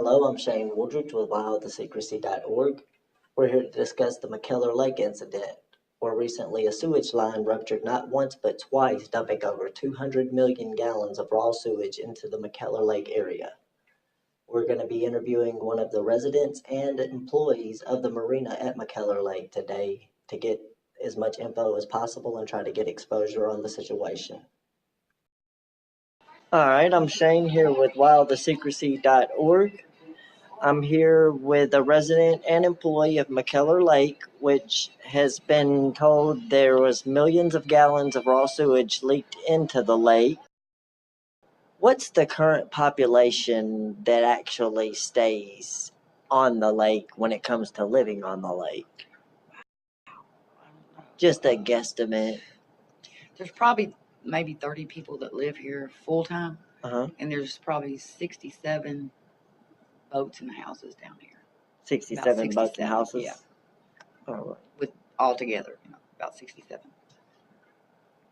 Hello, I'm Shane Woodridge with WildTheSecrecy.org. We're here to discuss the McKellar Lake incident, where recently a sewage line ruptured not once but twice, dumping over 200 million gallons of raw sewage into the McKellar Lake area. We're going to be interviewing one of the residents and employees of the marina at McKellar Lake today to get as much info as possible and try to get exposure on the situation. All right, I'm Shane here with WildTheSecrecy.org. I'm here with a resident and employee of McKellar Lake, which has been told there was millions of gallons of raw sewage leaked into the lake. What's the current population that actually stays on the lake when it comes to living on the lake? Just a guesstimate. There's probably maybe 30 people that live here full time, and there's probably 67 boats and houses down here. 67 boats and houses? Yeah. All right. With all together, about 67.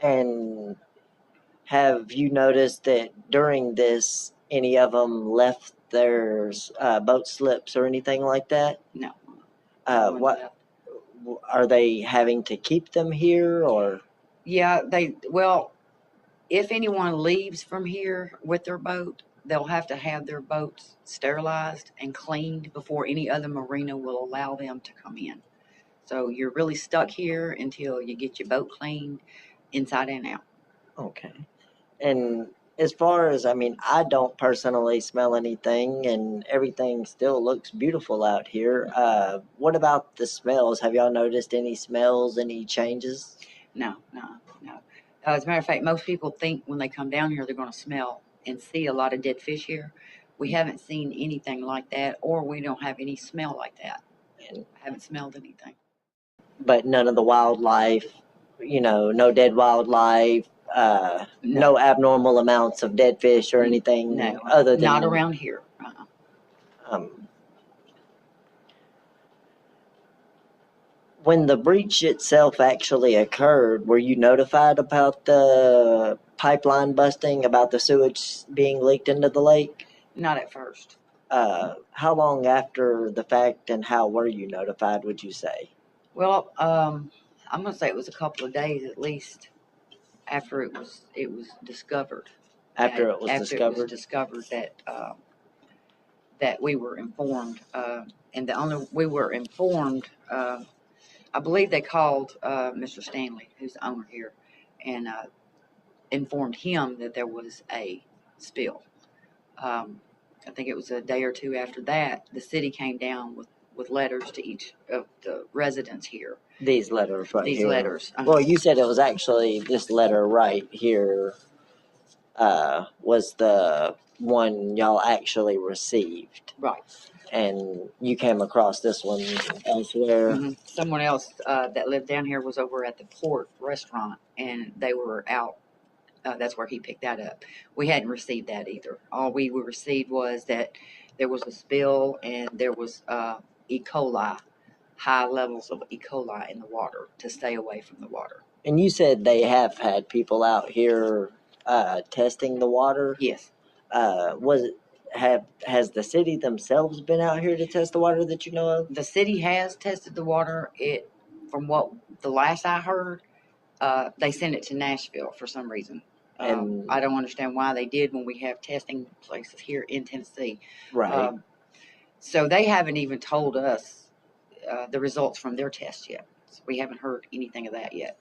And have you noticed that during this, any of them left their boat slips or anything like that? No. What are they having to keep them here, or? Yeah, if anyone leaves from here with their boat, they'll have to have their boats sterilized and cleaned before any other marina will allow them to come in. So you're really stuck here until you get your boat cleaned inside and out. Okay. And as far as, I don't personally smell anything, and everything still looks beautiful out here. What about the smells? Have y'all noticed any smells, any changes? No. As a matter of fact, most people think when they come down here, they're going to smell and see a lot of dead fish here. We haven't seen anything like that, or we don't have any smell like that. And I haven't smelled anything. But none of the wildlife, no dead wildlife, no abnormal amounts of dead fish or anything? No, other than not around here. When the breach itself actually occurred, were you notified about the pipeline busting, about the sewage being leaked into the lake? Not at first. How long after the fact, and how were you notified, would you say? Well, I'm going to say it was a couple of days at least after it was discovered. After it was discovered that we were informed, and we were informed. I believe they called Mr. Stanley, who's the owner here, and informed him that there was a spill. I think it was a day or two after that, the city came down with letters to each of the residents here. These letters right here. These letters. Well, you said it was actually this letter right here was the one y'all actually received. Right. And you came across this one elsewhere. Mm-hmm. Someone else that lived down here was over at the Port restaurant, and they were out. That's where he picked that up. We hadn't received that either. All we received was that there was a spill and there was E. coli, high levels of E. coli in the water, to stay away from the water. And you said they have had people out here testing the water? Yes. Has the city themselves been out here to test the water that you know of? The city has tested the water. From what the last I heard, they sent it to Nashville for some reason. And I don't understand why they did when we have testing places here in Tennessee. Right. So they haven't even told us the results from their test yet. So we haven't heard anything of that yet.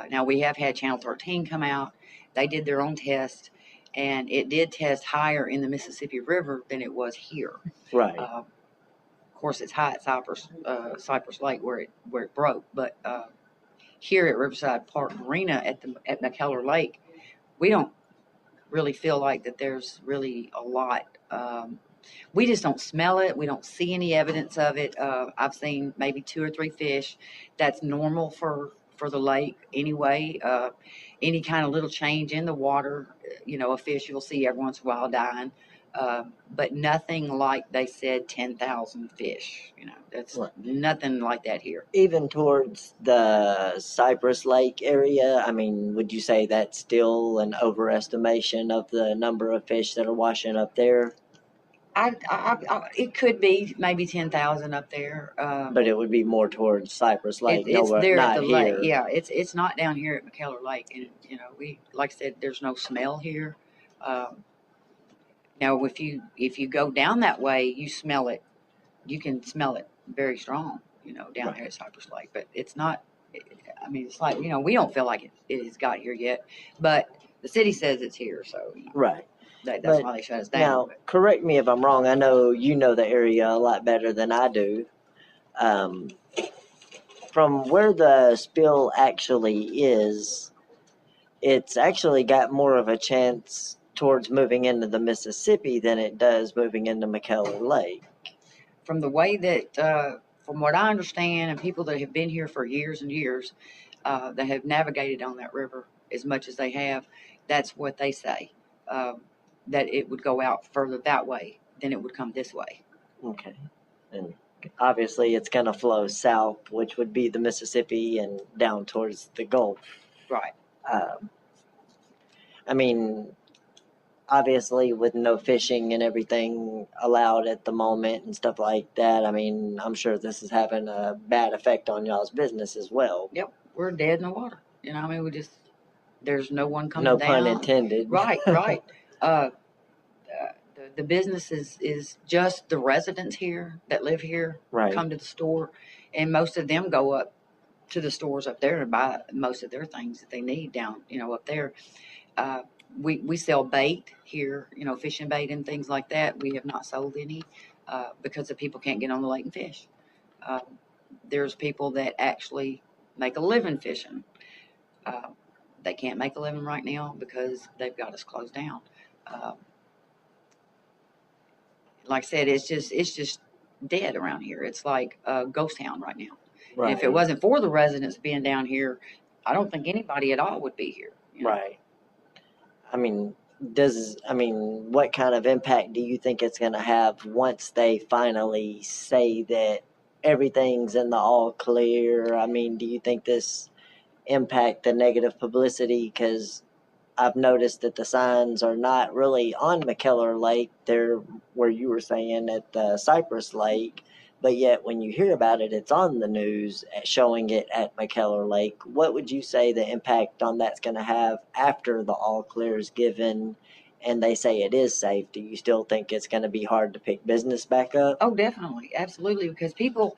Now, we have had Channel 13 come out. They did their own test, and it did test higher in the Mississippi River than it was here. Right. Of course, it's high at Cypress Lake where it broke, but here at Riverside Park Marina at McKellar Lake, we don't really feel like that there's really a lot. We just don't smell it. We don't see any evidence of it. I've seen maybe 2 or 3 fish. That's normal for the lake anyway. Any kind of little change in the water, a fish you'll see every once in a while dying. But nothing like they said 10,000 fish. That's nothing like that here. Even towards the Cypress Lake area, would you say that's still an overestimation of the number of fish that are washing up there? It could be maybe 10,000 up there. But it would be more towards Cypress Lake, It's nowhere, there at not the lake. here. Yeah, it's not down here at McKellar Lake, and we, like I said, there's no smell here. Um, Now, if you go down that way, you smell it. You can smell it very strong, down Right. there at Cypress Lake. But it's not. I mean, it's like we don't feel like it has got here yet, but the city says it's here, so Right. that's But why they shut us down. now, correct me if I'm wrong. I know you know the area a lot better than I do. Um, from where the spill actually is, it's actually got more of a chance towards moving into the Mississippi than it does moving into McKellar Lake. From the way that, from what I understand, and people that have been here for years and years, that have navigated on that river as much as they have, that's what they say. That it would go out further that way than it would come this way. Okay. And obviously it's going to flow south, which would be the Mississippi and down towards the Gulf. Right. I mean, obviously with no fishing and everything allowed at the moment and stuff like that, I mean, I'm sure this is having a bad effect on y'all's business as well. Yep. We're dead in the water. I mean, there's no one coming No down. pun intended. Right. The business is just the residents here that live here Right. come to the store, and most of them go up to the stores up there and buy most of their things that they need down, up there. We sell bait here, fishing bait and things like that. We have not sold any because the people can't get on the lake and fish. There's people that actually make a living fishing. They can't make a living right now because they've got us closed down. Like I said, it's just dead around here. It's like a ghost town right now. Right. And if it wasn't for the residents being down here, I don't think anybody at all would be here. Right. I mean, what kind of impact do you think it's going to have once they finally say that everything's in the all clear? I mean, do you think this impact the negative publicity? Because I've noticed that the signs are not really on McKellar Lake. They're where you were saying at the Cypress Lake. But yet when you hear about it, it's on the news showing it at McKellar Lake. What would you say the impact on that's going to have after the all clear is given and they say it is safe? Do you still think it's going to be hard to pick business back up? Oh, definitely. Absolutely. Because people,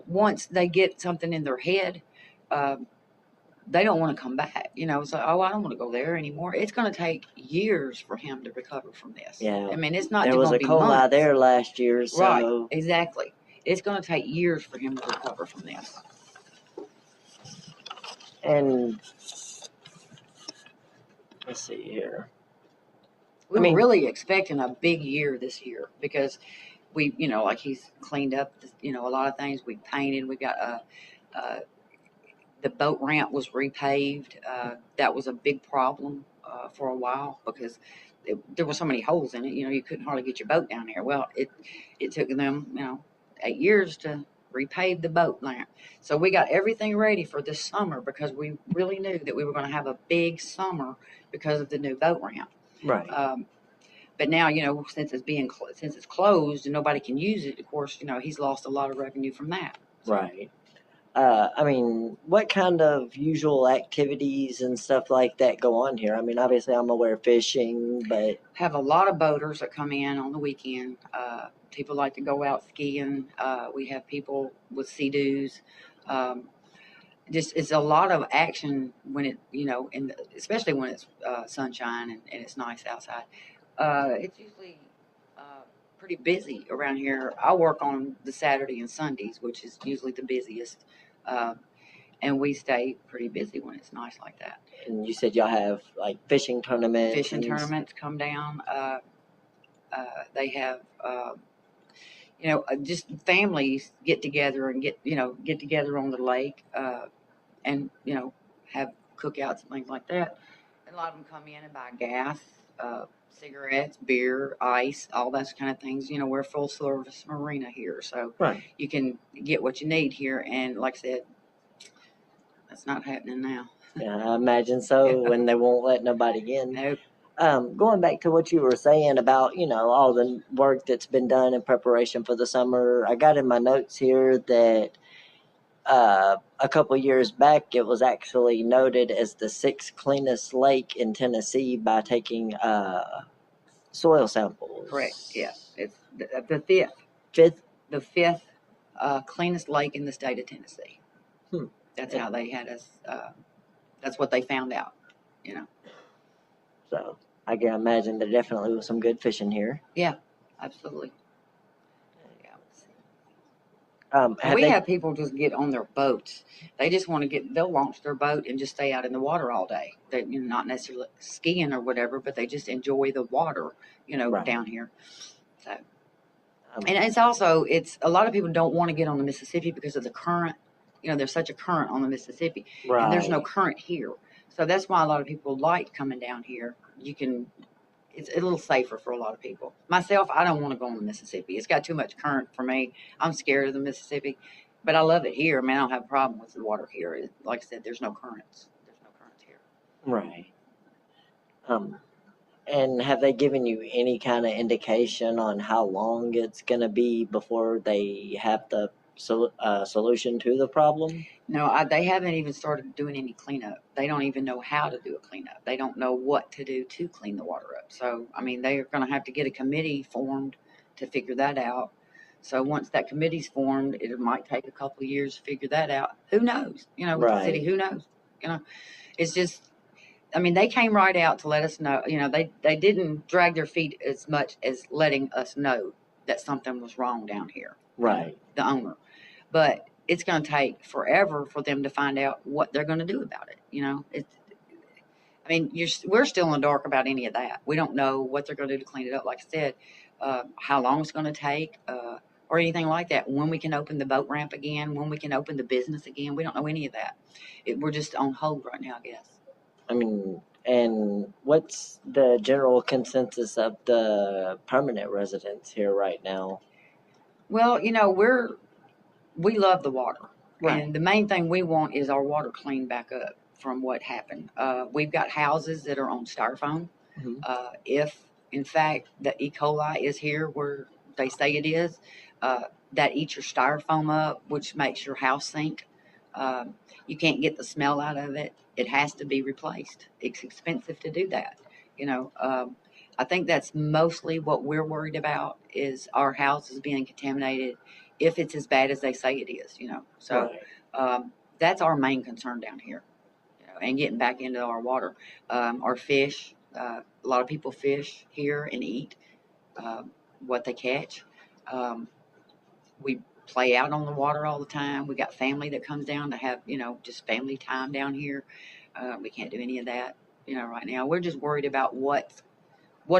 once they get something in their head, they don't want to come back. It's like, oh, I don't want to go there anymore. It's going to take years for him to recover from this. Yeah. I mean, it's not There going was to a be cola months. there last year, so. Right, exactly. It's going to take years for him to recover from this. And let's see here. We were really expecting a big year this year because we, like he's cleaned up, a lot of things. We painted. We got the boat ramp was repaved. That was a big problem for a while because there were so many holes in it. You couldn't hardly get your boat down there. Well, it took them, 8 years to repave the boat ramp. So we got everything ready for this summer because we really knew that we were going to have a big summer because of the new boat ramp. Right. But now, since it's closed and nobody can use it, of course, he's lost a lot of revenue from that. So. Right. I mean, what kind of usual activities and stuff like that go on here? I mean, obviously I'm aware of fishing, but. Have a lot of boaters that come in on the weekend. People like to go out skiing. We have people with sea-doos. It's a lot of action when it, especially when it's sunshine and it's nice outside. It's usually pretty busy around here. I work on the Saturday and Sundays, which is usually the busiest. And we stay pretty busy when it's nice like that. And you said y'all have like fishing tournaments. Fishing tournaments come down. They have, just families get together and get together on the lake, and have cookouts and things like that. And a lot of them come in and buy gas, cigarettes, beer, ice, all those kind of things. We're a full service marina here, so right. You can get what you need here. And like I said, that's not happening now. Yeah, I imagine so. When they won't let nobody in. Nope. Going back to what you were saying about, all the work that's been done in preparation for the summer, I got in my notes here that a couple years back it was actually noted as the sixth cleanest lake in Tennessee by taking soil samples. Correct. Yeah. It's the fifth. Fifth. The fifth cleanest lake in the state of Tennessee. Hmm. That's how they had us. That's what they found out. So I can imagine there definitely was some good fishing here. Yeah, absolutely. Have Have people just get on their boats. They just want to they'll launch their boat and just stay out in the water all day. They're not necessarily skiing or whatever, but they just enjoy the water, Right. down here. So, and it's also, a lot of people don't want to get on the Mississippi because of the current. There's such a current on the Mississippi, Right. And there's no current here. So that's why a lot of people like coming down here. It's a little safer for a lot of people. Myself, I don't want to go on the Mississippi. It's got too much current for me. I'm scared of the Mississippi, but I love it here. I mean, I don't have a problem with the water here. Like I said, there's no currents. There's no currents here. Right. And have they given you any kind of indication on how long it's going to be before they have the solution to the problem? No, they haven't even started doing any cleanup. They don't even know how to do a cleanup. They don't know what to do to clean the water up. So, I mean, they are going to have to get a committee formed to figure that out. So once that committee's formed, it might take a couple of years to figure that out. Who knows? With the city, who knows? It's just, I mean, they came right out to let us know. They didn't drag their feet as much as letting us know that something was wrong down here. Right. The owner. But it's going to take forever for them to find out what they're going to do about it. We're still in the dark about any of that. We don't know what they're going to do to clean it up. Like I said, how long it's going to take, or anything like that. When we can open the boat ramp again, when we can open the business again. We don't know any of that. We're just on hold right now, I guess. And what's the general consensus of the permanent residents here right now? Well, we love the water. Right. And the main thing we want is our water cleaned back up from what happened. We've got houses that are on styrofoam. Mm-hmm. If, in fact, the E. coli is here where they say it is, that eats your styrofoam up, which makes your house sink. You can't get the smell out of it. It has to be replaced. It's expensive to do that. I think that's mostly what we're worried about is our house is being contaminated if it's as bad as they say it is, So Right. That's our main concern down here, and getting back into our water. Our fish, a lot of people fish here and eat what they catch. We play out on the water all the time. We got family that comes down to have, just family time down here. We can't do any of that, right now. We're just worried about what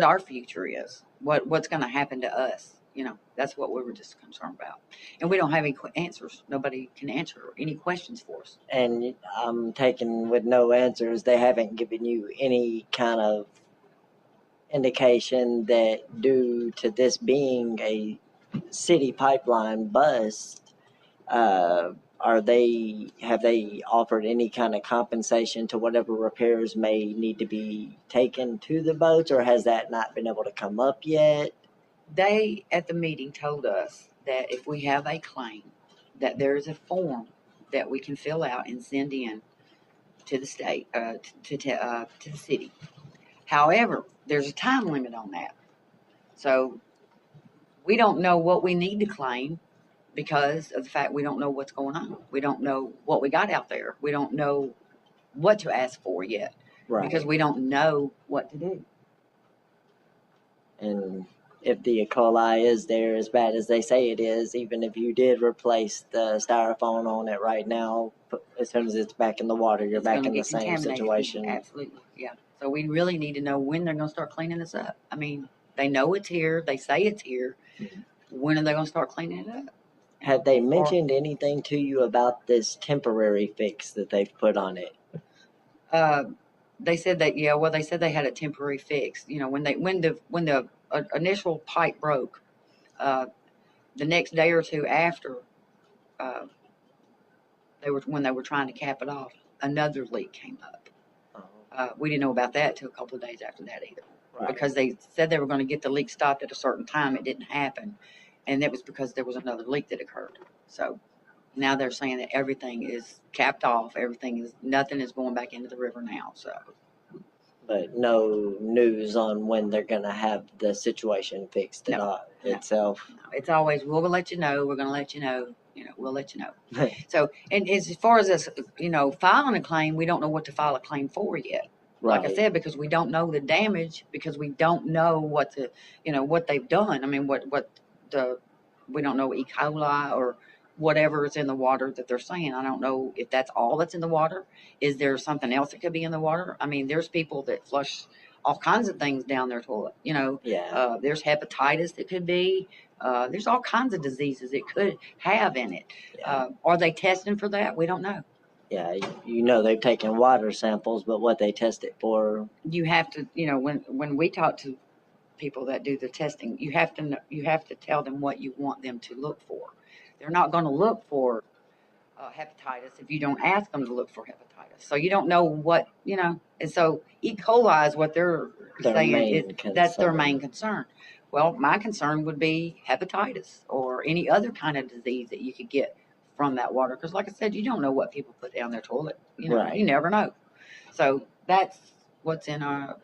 our future is, what's going to happen to us. That's what we were just concerned about. And we don't have any answers. Nobody can answer any questions for us. And I'm taking with no answers, they haven't given you any kind of indication that due to this being a city pipeline bust, have they offered any kind of compensation to whatever repairs may need to be taken to the boats, or has that not been able to come up yet? They, at the meeting, told us that if we have a claim, that there is a form that we can fill out and send in to the state, to the city. However, there's a time limit on that. So we don't know what we need to claim because of the fact we don't know what's going on. We don't know what we got out there. We don't know what to ask for yet. Right. Because we don't know what to do. And if the E. coli is there as bad as they say it is, even if you did replace the styrofoam on it right now, as soon as it's back in the water, you're back in the same situation. Absolutely, yeah. So we really need to know when they're going to start cleaning this up. I mean, they know it's here. They say it's here. Mm-hmm. When are they going to start cleaning it up? Have they mentioned anything to you about this temporary fix that they've put on it? They said that, yeah. Well, they said they had a temporary fix. When the initial pipe broke, the next day or two after, when they were trying to cap it off, another leak came up. We didn't know about that till a couple of days after that either, Right. because they said they were going to get the leak stopped at a certain time. It didn't happen, and that was because there was another leak that occurred. So now they're saying that everything is capped off. Nothing is going back into the river now. So, But no news on when they're going to have the situation fixed No, no. itself. no, it's always, we'll let you know. We're going to let you know. We'll let you know. So, and as far as us, filing a claim, we don't know what to file a claim for yet. Like I said, because we don't know the damage, because we don't know what what they've done. I mean, we don't know E. coli or whatever is in the water that they're saying. I don't know if that's all that's in the water. Is there something else that could be in the water? I mean, there's people that flush all kinds of things down their toilet. Yeah. There's hepatitis that could be. There's all kinds of diseases it could have in it. Yeah. Are they testing for that? We don't know. Yeah, they've taken water samples, but what they test it for. You have to, when we talk to people that do the testing, you have to tell them what you want them to look for. They're not going to look for hepatitis if you don't ask them to look for hepatitis. So you don't know what, and so E. coli is what they're saying that's their main concern. Well, my concern would be hepatitis or any other kind of disease that you could get from that water. Because like I said, you don't know what people put down their toilet. Right. You never know. So that's what's in our,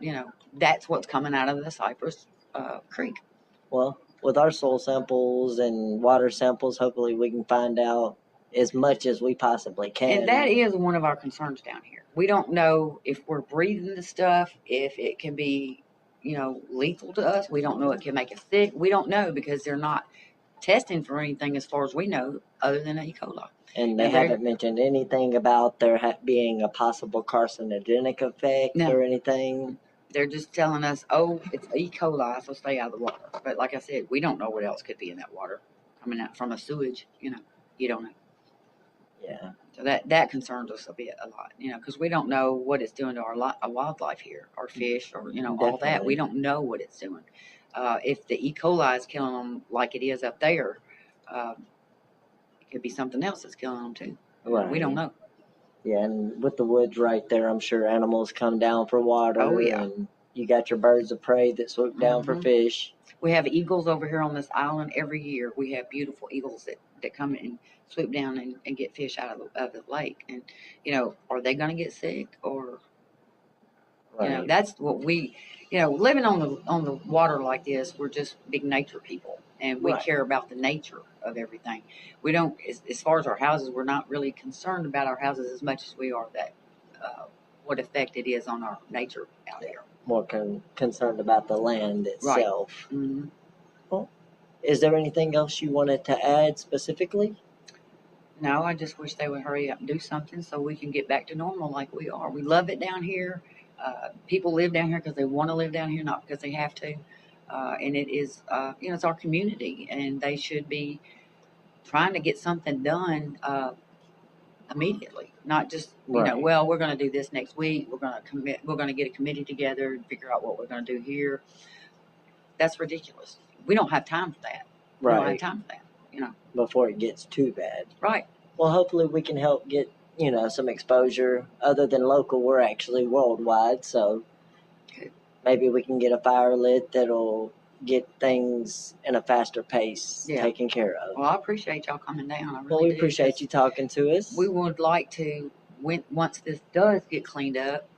that's what's coming out of the Cypress Creek. Well, with our soil samples and water samples, hopefully we can find out as much as we possibly can. And that is one of our concerns down here. We don't know if we're breathing the stuff, if it can be, lethal to us. We don't know it can make us sick. We don't know because they're not testing for anything as far as we know other than E. coli. And they haven't mentioned anything about there being a possible carcinogenic effect or anything. They're just telling us, oh, it's E. coli, so stay out of the water. But like I said, we don't know what else could be in that water coming out from a sewage. You don't know. Yeah. So that concerns us a lot, because we don't know what it's doing to our wildlife here, our fish, or all that. We don't know what it's doing. If the E. coli is killing them like it is up there, it could be something else that's killing them too. Right. We don't know. Yeah, and with the woods right there, I'm sure animals come down for water. Oh, yeah. And you got your birds of prey that swoop down for fish. We have eagles over here on this island every year. We have beautiful eagles that come in, swoop down and get fish out of the lake. And, are they going to get sick or, Right. that's what we, living on the water like this, we're just big nature people and we care about the nature of everything. We don't, as far as our houses, we're not really concerned about our houses as much as we are that, what effect it is on our nature out here. More concerned about the land itself. Right. Mm-hmm. Well, is there anything else you wanted to add specifically? No, I just wish they would hurry up and do something so we can get back to normal like we are. We love it down here. People live down here because they want to live down here, not because they have to. And it is, it's our community, and they should be trying to get something done immediately, not just, well, we're going to do this next week. We're going to get a committee together and figure out what we're going to do here. That's ridiculous. We don't have time for that. Right. We don't have time for that, Before it gets too bad. Right. Well, hopefully we can help get, some exposure. Other than local, we're actually worldwide, so maybe we can get a fire lit that'll get things in a faster pace taken care of. Well, I appreciate y'all coming down. I really Well, we appreciate you talking to us. We would like to, once this does get cleaned up,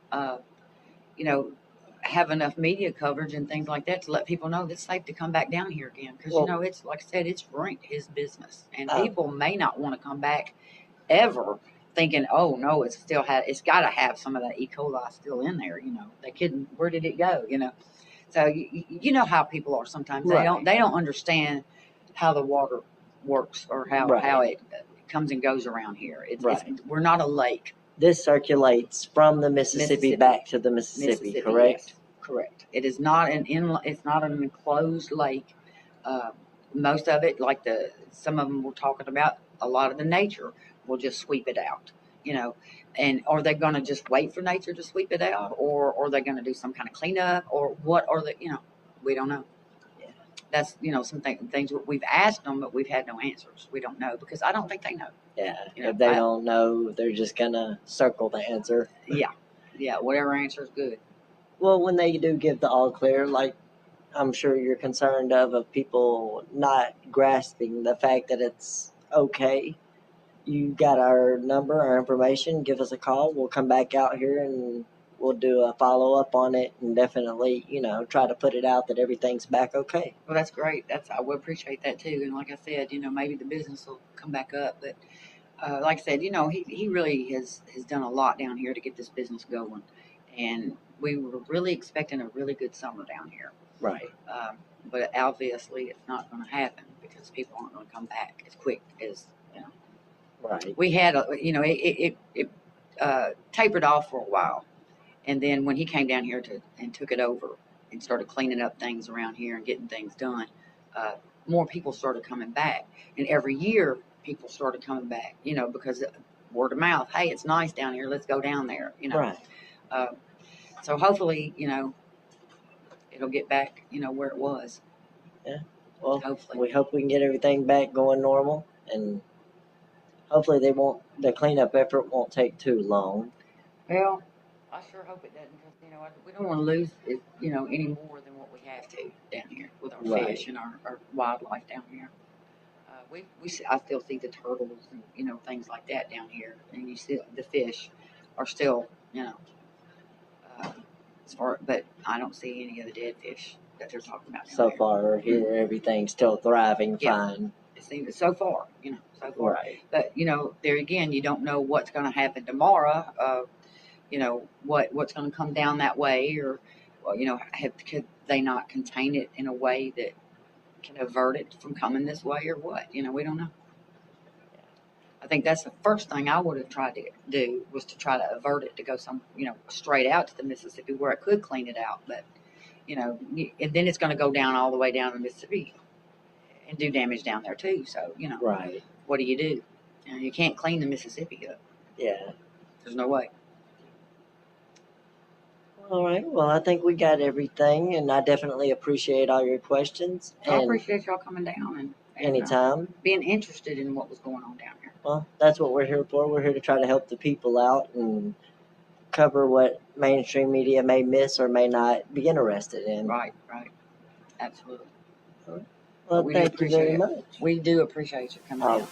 have enough media coverage and things like that to let people know it's safe to come back down here again. Because, it's like I said, it's his business. And people may not want to come back ever thinking, oh, no, it's got to have some of that E. coli still in there. They couldn't, where did it go? So you know how people are sometimes. They don't understand how the water works or how it comes and goes around here. We're not a lake. This circulates from the Mississippi back to the Mississippi, correct? Yes, correct. It is not it's not an enclosed lake. Most of it, like some of them we're talking about, a lot of the nature will just sweep it out. And are they going to just wait for nature to sweep it out, or are they going to do some kind of cleanup, or what are they? We don't know. Yeah. That's some things we've asked them, but we've had no answers. We don't know because I don't think they know. Yeah. If they don't know, they're just gonna circle the answer. Yeah. Yeah, whatever answer is good. Well, when they do give the all clear, like I'm sure you're concerned of people not grasping the fact that it's okay. You got our number, our information. Give us a call. We'll come back out here and we'll do a follow up on it and definitely, try to put it out that everything's back okay. Well, that's great. I would appreciate that too. And like I said, maybe the business will come back up. But like I said, he really has done a lot down here to get this business going. And we were really expecting a really good summer down here. Right. But obviously it's not going to happen because people aren't going to come back as quick as, Right. we had, it tapered off for a while. And then when he came down here and took it over and started cleaning up things around here and getting things done, more people started coming back. And every year people started coming back, because word of mouth, hey, it's nice down here, let's go down there, Right. So hopefully, it'll get back, where it was. Yeah. Well, hopefully. We hope we can get everything back going normal, and hopefully the cleanup effort won't take too long. Well, I sure hope it doesn't, because we don't want to lose it, any more than what we have to down here with our Right. fish and our wildlife down here. I still see the turtles and things like that down here, and you see the fish are still but I don't see any of the dead fish that they're talking about down So there. far here, everything's still thriving fine. It seems so far, so far. Right. But there again, you don't know what's going to happen tomorrow. What's going to come down that way, or could they not contain it in a way that can avert it from coming this way, or what? We don't know. I think that's the first thing I would have tried to do, was to try to avert it to go straight out to the Mississippi where it could clean it out. But and then it's going to go down all the way down the Mississippi and do damage down there too. So Right. What do? You can't clean the Mississippi up. Yeah. There's no way. All right. Well, I think we got everything, and I definitely appreciate all your questions. I And appreciate y'all coming down and anytime. being interested in what was going on down here. Well, that's what we're here for. We're here to try to help the people out and cover what mainstream media may miss or may not be interested in. Right. Absolutely. Well, We thank you very much. We do appreciate you coming down.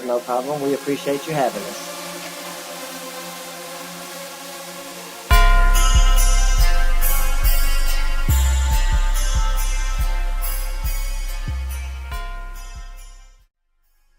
No problem. We appreciate you having us.